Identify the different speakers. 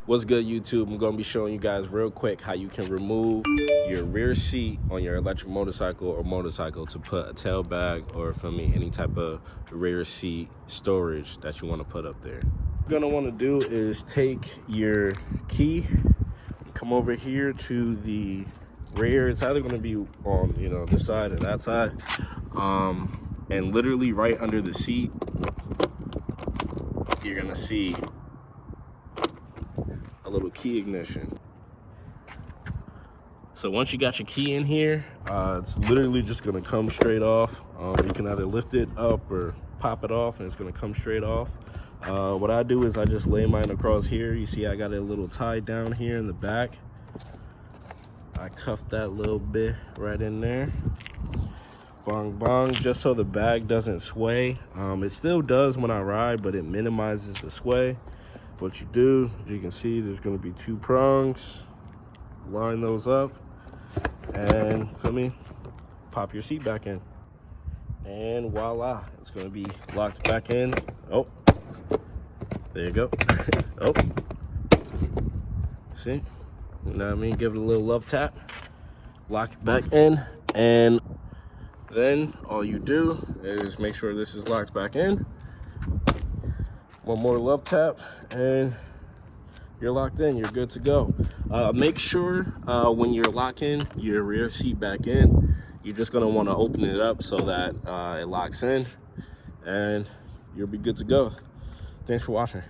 Speaker 1: What's good, YouTube? I'm going to be showing you guys real quick how you can remove your rear seat on your electric motorcycle or motorcycle to put a tail bag or, for me, any type of rear seat storage that you want to put up there. What you're going to want to do is take your key, come over here to the rear. It's either going to be on, this side or that side. And literally right under the seat, you're going to see a little key ignition. So once you got your key in here, it's literally just gonna come straight off. You can either lift it up or pop it off and it's gonna come straight off. What I do is I just lay mine across here. You see I got it a little tied down here in the back. I cuffed that little bit right in there. Bong bong, just so the bag doesn't sway. It still does when I ride, but it minimizes the sway. What you do, as you can see, there's going to be two prongs. Line those up, and for me, pop your seat back in, and voila, it's going to be locked back in. Oh, there you go. Oh, see, you know what I mean? Give it a little love tap, lock it back in, and then all you do is make sure this is locked back in. One more love tap and you're locked in. You're good to go. Make sure when you're locking your rear seat back in, you're just going to want to open it up so that it locks in, and you'll be good to go. Thanks for watching.